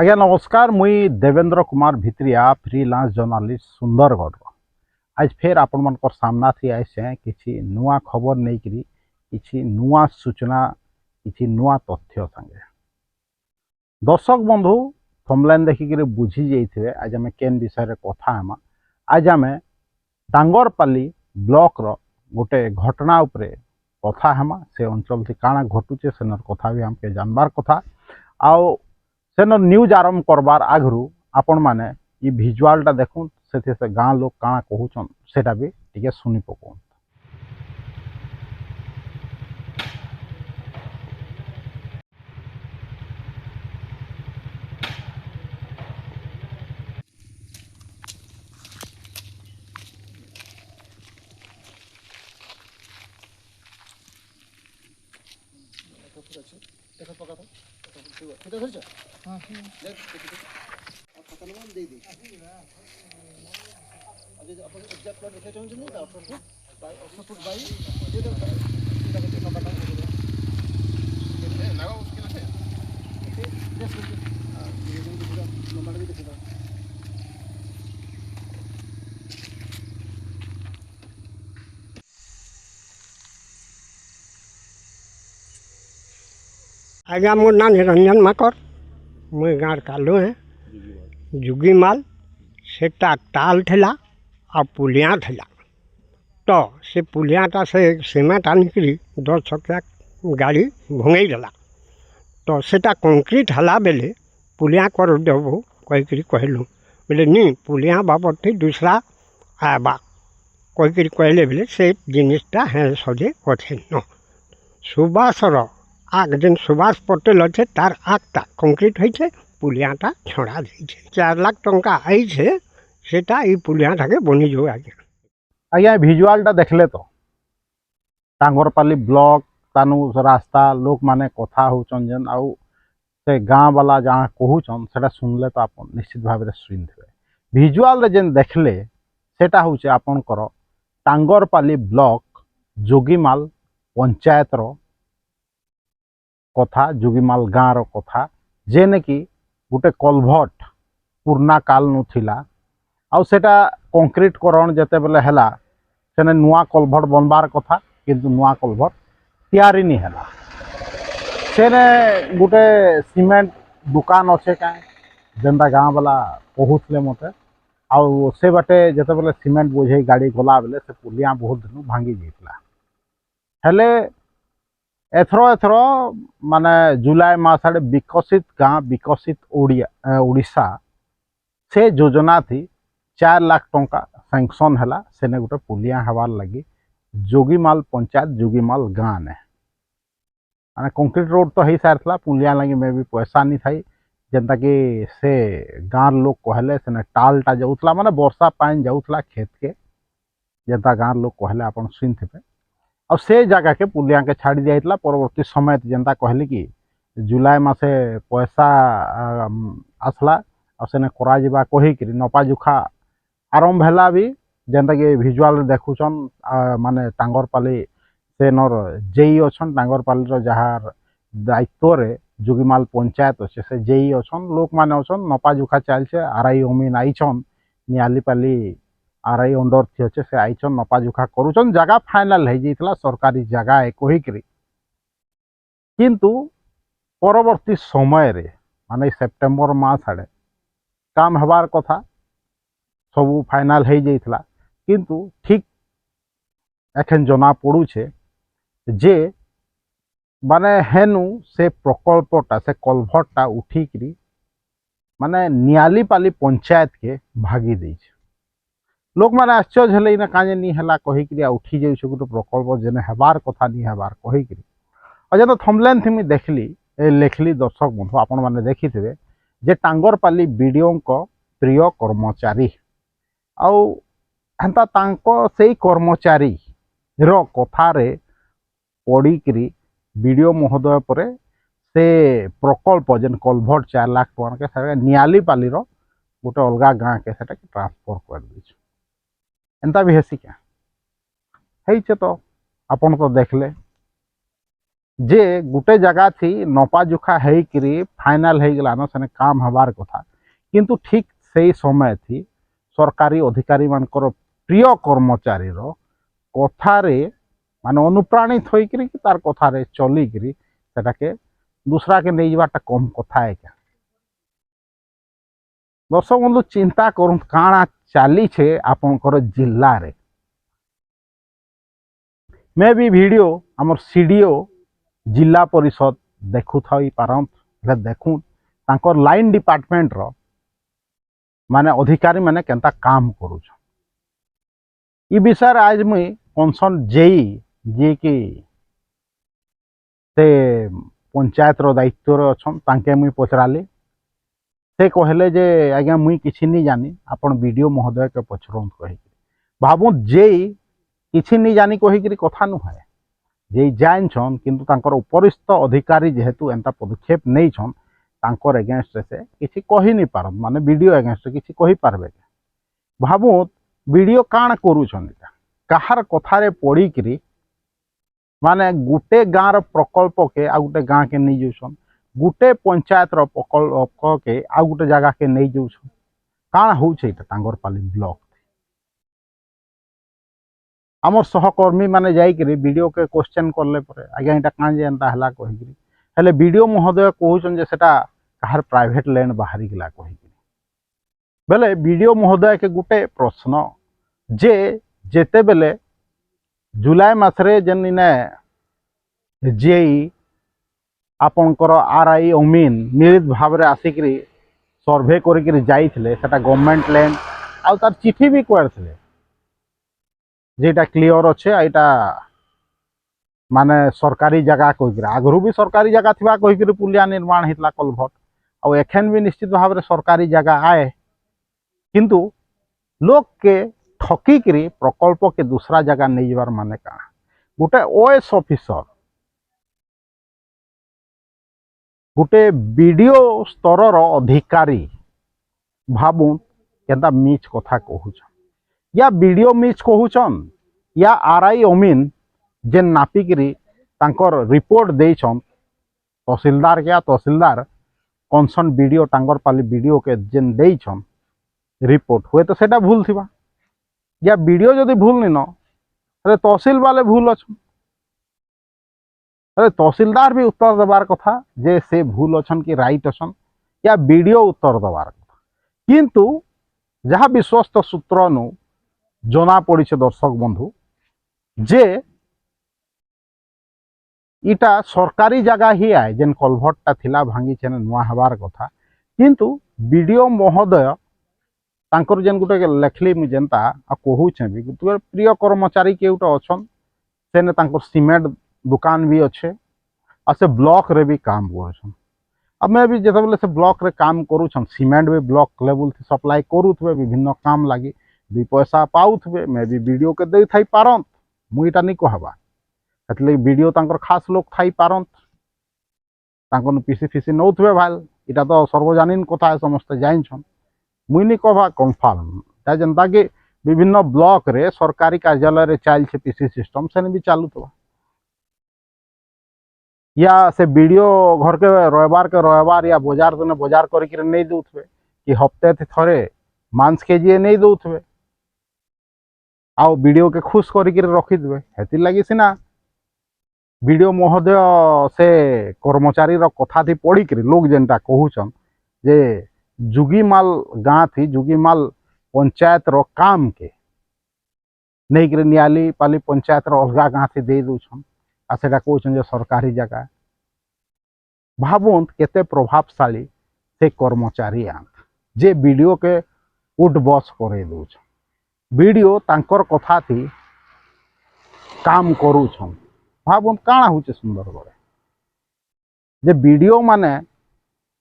आज्ञा नमस्कार मुई देवेंद्र कुमार भित्रिया फ्रीलांस जर्नलिस्ट सुंदरगढ़ आज फिर आपण मन सामना थी आइसे किसी नुआ खबर नहीं करी किसी नुआ सूचना किसी नुआ तथ्य संगे दर्शक बंधु थंबनेल देखिक बुझी जाइए आज आम केन विषय कथा हेमा आज आम टांगरपाली ब्लॉक रो गोटे घटना उपरे कथा हेमा से अंचल थी काଣା घटुचे सेनर कथा भी हमके जानबार कथा आउ सेन न्यूज आरंभ करबार आगु आपण माने ये भिजुआलटा देखुन से गाँ लोग काଣା कहूचन सेटा भी टिके सुनी पकौन। आज्ञा मोर ना निरंजन माकर मुई गाँव कालू है जुगीमाल से टाल ठेला और पुलिया ठेला तो से पुलियाटा से सीमेंट आनिकी 10 चकिया गाड़ी भंगई देला तो सेटा कंक्रीट हला बेले पुलिया कर देबू कहीकि कहलु बोले नी पुलिया बाबद थी दूसरा आबा कहीकि कहले बोले से जिनिसटा है सजे अच्छे न सुभाषर आग जेन सुभाष पटेल अच्छे तार आगटा कंक्रीट होइछे पुलियाटा छड़ा देइछे 4 लाख टंका आइछे सेटा ई पुलियाटाके बनी जो आज्ञा भिजुआलटा देखले तो टांगरपाली ब्लॉक तानु रास्ता लोक माने कथा होचन जेन आउ से गाँ वाला जहाँ कहूचन सेटा सुनले तो आप निश्चित भाव में शुणिथे भिजुआल जेन देखले सेटा होचे आपनकर टांगरपाली ब्लॉक जोगीमाल पंचायत रो कथा जोगीमाल गाँ रो कथा जेने कि गोटे कलभट पुराना काल नु थिला आउ सेटा कंक्रीट करण जेते बेले हैला सेने नुआ कलभट बनबार कथा किंतु नुआ कलभट तैयारी नहीं हैला सेने गोटे सीमेंट दुकान अच्छे क्या जेनता गाँ वाला कहूले मते आउ से बाटे जेते बेले सीमेंट बोझे गाड़ी गला बेले से पुलिया बहुत दिन भांगी जाइतला हेले एथर माने जुलाई मास आड़े विकसित गाँ विकसित ओडिशा से योजना थी 4 लाख टंका सैंक्शन हैला सेने गोटे पुलिया हबार लगी जोगीमाल पंचायत जोगीमाल गाँ ने माने कंक्रीट रोड तो हो सारी पुलिया लगी में भी पैसा नहीं थी जेनता कि से गाँव लोग कहले से टालटा जाऊला माने वर्षा पानी जाऊला खेत के जेनता गाँव लोग कहले आप शुणी थे और से जगह के पुलिया के छाड़ी दिया परवर्ती समय जेनता कहले कि जुलाई मासे पैसा आसला और सेने करा कहीकि नपा जुखा आरंभ हैला भी जेनता कि भिजुआल देखुचन माने टांगरपाली से नर जेई अच्छन टांगरपाली जार दायित्व रे जोगीमाल पंचायत अच्छे से जेई अच्छन लोक माने अच्छन नपा जुखा चलছে आरआई अमीन आईचन नियालीपाली आरआई अंडर थी अच्छे से आईचन नपा जुखा करुचन जगह फाइनल हो जाइतला सरकारी जगह है कहीकि किंतु परवर्ती समय रे माने सेप्टेम्बर मास आड़े काम हबार कथा सब फाइनल हो जाइतला किंतु ठीक एखन जना पड़ुछे जे माने हेनु से प्रकल्पटा से कलभटटा उठिकी माने नियालीपाली पंचायत के भागी देइछे लोक माने आश्चर्य हेले इना काजे नहीं हैला कहीकि उठी जाइछे गोटे प्रकल्प जेने हेबार कथा नहीं हेबार कहीकि अजे तो थंबनेल थी देखली लेखली दर्शक बंधु आपण माने देखिथिबे जे टांगरपाली बीडीओ को प्रिय कर्मचारी आउ हेंता तांको सेई कर्मचारी रो कथा रे पड़िकी बीडीओ महोदय पर से प्रकल्प जेन कलभट 4 लाख टका के नियालीपाली गोटे अलग गाँ के ट्रांसफर कर दीजिए एंता भी हेसी क्या है तो आपन तो देखले जे गुटे जगह थी नपा जुखा होकर फाइनाल हो गलान सेने काम हबार कथा किंतु ठीक से समय थी सरकारी अधिकारी मानकर प्रिय कर्मचारी कथारे माने अनुप्राणित होकर तार कथारे चलिकी सेटाके दूसरा के नहीं जावाटा कम कथा है क्या। दर्शक बंधु चिंता कर काଣା चली छे आपनकर जिल्ला रे मैं भी वीडियो आमर सीडीओ जिला परिषद देखु थाई पारंत देखू तांकर लाइन डिपार्टमेंट रो माने अधिकारी माने केंता काम करूछ ई विषय आज मुई कंसर्न जेई जे कि से पंचायत रो दायित्व रे अछन तांके मुई पचराली से कहले जे आज्ञा मुई किछि नहीं जानी आपण वीडियो महोदय के पचरंत कहि भाबू जेई किछि नहीं जानी कहिकरी कथा नुहे जे जानछन किंतु तांकर उपरिस्थ अधिकारी जेहेतु एंता पदक्षेप नहीं छन तांकर अगेंस्ट से किछि कहि नहीं पारन माने वीडियो अगेंस्ट किछि कहि पारबे भाबू वीडियो काण करूछन कहार कथारे पड़ीकरी माने गुटे गाँव प्रकल्प के आ गुटे गाँ के नहीं जाऊन गुटे पंचायत प्रकल्प के आ गुटे जगह के नहीं जाऊन काण होउछे टांगरपाली ब्लॉक आमर सहकर्मी माने जाइकरी वीडियो के क्वेश्चन करले परे आज्ञा एटा कां जे एंता हला कहिकरी हेले वीडियो महोदय कहउछन जे सेटा कहार प्राइवेट लैंड बाहरी गला कहिकरी बेले वीडियो महोदय के गुटे प्रश्न जे जेते बेले जुलाई मासरे जेन इने जेई आपनकर आरआई अमीन निरित भाव रे आसिकरी सर्वे करिकरी जाइथिले सेटा गवर्नमेंट लैंड आ तार चिठी भी करथिले जेटा क्लियर अच्छे एटा माने सरकारी जगह कहिकरी आगरू भी सरकारी जगह थिबा कहिकरी पुलिया निर्माण हितला कलभट आ एखन भी निश्चित भाव रे सरकारी जगह आए किंतु लोग के ठकीकरी प्रकल्प के दूसरा जगह नहीं जबार माने का गोटे ओएस ऑफिसर गोटे वीडियो स्तर अधिकारी भाबू केंता मीच कथा कहूछ या वीडियो मीच कहूछन या आरआई अमीन जेन नापिकरी तांकर रिपोर्ट देछन तहसीलदार के तहसीलदार कंसर्न वीडियो टांगरपाली वीडियो के जेन देछन रिपोर्ट हुए तो सेटा भूल थिबा या वीडियो जदि भूल नहीं न अरे तहसील वाले भूल अच्छन अरे तहसीलदार भी उत्तर देवार कथा जे से भूल अच्छन कि राइट अच्छन या वीडियो उत्तर देवार कथा किंतु जहाँ विश्वस्त सूत्र नु जना पड़ी दर्शक बंधु जे इटा सरकारी जगह ही आए जेन कलभटा थिला भांगी छेन नुआ हबार कथा किंतु वीडियो महोदय तांकर जेन गुटे लेखली मु जेनता आ कहूछे भी प्रिय कर्मचारी के उटा अछन सेने तांकर सीमेंट दुकान भी अच्छे आ से ब्लॉक रे भी काम करछन अब मैं भी जेते बेले से ब्लॉक रे काम करूछन सीमेंट भी ब्लॉक लेवल से सप्लाई करूथबे विभिन्न काम लागी दुई पैसा पाउथबे मैं भी वीडियो के दे थाई पारंत मु इटा नहीं कहबा एतले वीडियो तांकर खास लोग थाई पारंत तांकर पीसी फीसी नौथबे भाल इटा तो सर्वजनीन कथा समस्त जानछन मुई नहीं कहबा कन्फर्म ता जनता के विभिन्न ब्लॉक रे सरकारी कार्यालय रे चाइल छे पीसी सिस्टम सेने भी चालू थबा या से वीडियो घर के रविवार या बाजार दिन बाजार करके नहीं दौथे कि हफ्ते थरे मांस केजी नहीं दौथे आउ वीडियो के खुश करके रखीदे हेती लगी सीना वीडियो महोदय से कर्मचारी कथा थी पढ़िक लोग जेनटा कहूछन जे जुगीमाल गाँ थी जुगीमाल पंचायत रो काम के नहीं कर नियाली पाली पंचायत रो अलगा गाँ थी दे दूछन आ सेटा कहूछन जे सरकारी जगह भावुन केते प्रभावशाली से कर्मचारी आंत जे वीडियो के उठ बस करे दूछ वीडियो तांकर कथा थी काम करूछन भावुन काଣା होचे सुंदर बड़े जे वीडियो माने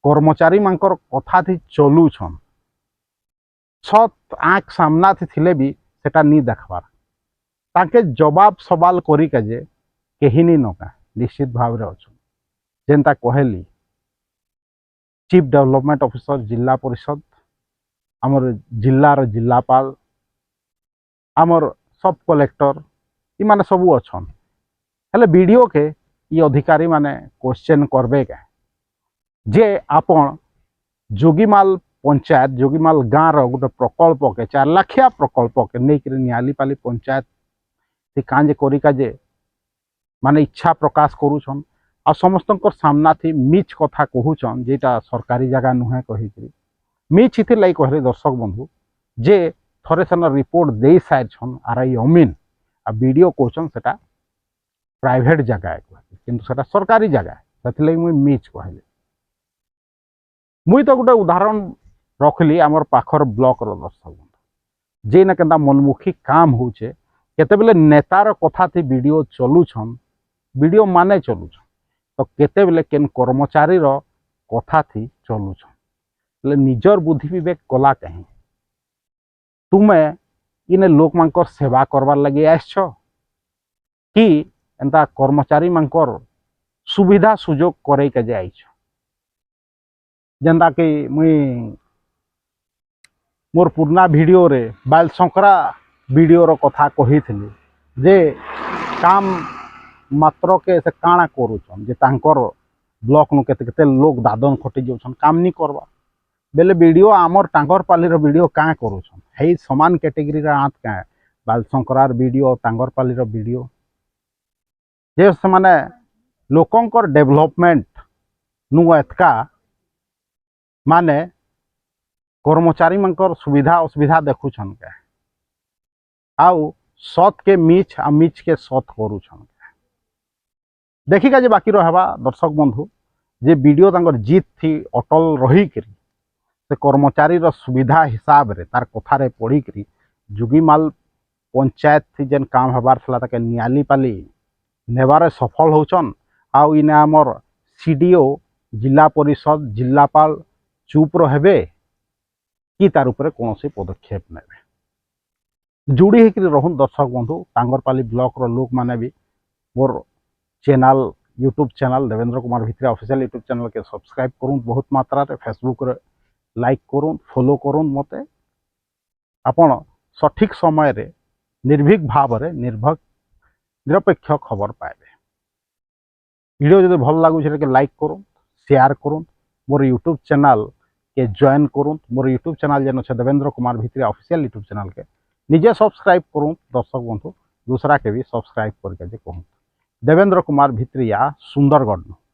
कर्मचारी मानकर कथा थी चलुछन सत आँख सामना थी थिले भी सेटा नहीं देखबार ताके जवाब सवाल करी के जे केही नहीं नका निश्चित भाव रे अछन जेनता कहली चीफ डेवलपमेंट ऑफिसर जिला परिषद आमर जिलार जिलापाल आमर सब कलेक्टर इ माने सबू अछन हेले वीडियो के ये अधिकारी माने क्वेश्चन करबे के जे आपण जोगीमाल पंचायत जोगीमाल गाँव रोटे प्रकल्प के 4 लाखिया प्रकल्प के नहीं नियालीपाली पंचायत से काजे करिका जे माने इच्छा प्रकाश करूछन आ समस्त सामना थी मिच कथा कहूछन जेटा सरकारी जगह नुहे कही मिच इथि लाई कहले दर्शक बंधु जे थरे सेना रिपोर्ट दे सारछन आरआई अमीन आ वीडियो कहछन सेटा प्राइवेट जगह है किंतु सेटा सरकारी जगह सेति लाई मुई मिच कहले मुई तो गोटे उदाहरण रखली आमर पाखर ब्लॉक रो दर्शक बंधु जे ना केनता मनमुखी काम होचे केते बेले नेतार कथा थी वीडियो चलुछन वीडियो माने चलुछन तो केते बेले केन कर्मचारी रो कथा थी चलुछन ले निजर बुद्धि विवेक कला कहीं तुमे इने लोक मानकर सेवा करबार लगे आछ कि एंता कर्मचारी मानकर सुविधा सुजोग करे के जे आछ जेंदा कि मुई मोर पुरना वीडियो रे बाल संकरा वीडियो रो कथा कही थी जे काम मात्र के से काଣା करूछन जे तांकर ब्लॉक नु केते केते लोग दादन खटी जोछन काम नी करबा बेले वीडियो आमर टांगर पाली रो वीडियो काँ करूछन हे समान कैटेगरी रा आत का बाल संकरार वीडियो टांगर पाली रो वीडियो जे से माने लोकंकर डेवलपमेंट नु एतका माने कर्मचारी मानकर सुविधा असुविधा देखुछन के आउ सत के मिच आ मिच के सत करूछन देखिका जे बाकी रहबा दर्शक बंधु जे वीडियो तांकर जीत थी अटल रही करी से कर्मचारी रो सुविधा हिसाब रे तार कथा रे पढ़ी करी जुगीमाल पंचायत थी जेन काम हबार थला ताके नियाली पाली नेबारे सफल होचन आउ इने हमर सीडीओ जिला परिषद जिलापाल चुप रहे कि तार उपरे कौनसी पदक्षेप नेबे जुड़ी होकर रहन दर्शक बंधु टांगरपाली ब्लॉक रो लोक माने भी मोर channel YouTube channel Devendra Kumar भित्री ऑफिशियल यूट्यूब चैनल के सब्सक्राइब करूँ बहुत मात्रा रे फेसबुक रे लाइक करूँ फॉलो करूँ मते आपण सठिक समय रे निर्भीक भाव रे निरपेक्ष खबर पाइबे वीडियो जदि भल लागुछ रे के लाइक करूँ शेयर करूँ मोर यूट्यूब चैनल के जॉइन करूँ मोर यूट्यूब चैनल जेन अच्छे देवेंद्र कुमार भित्री ऑफिशियल यूट्यूब चैनल के निजे सब्सक्राइब करूँ दर्शक बंधु दूसरा के भी सब्सक्राइब करके कहूँ देवेंद्र कुमार भित्रिया सुंदरगढ़।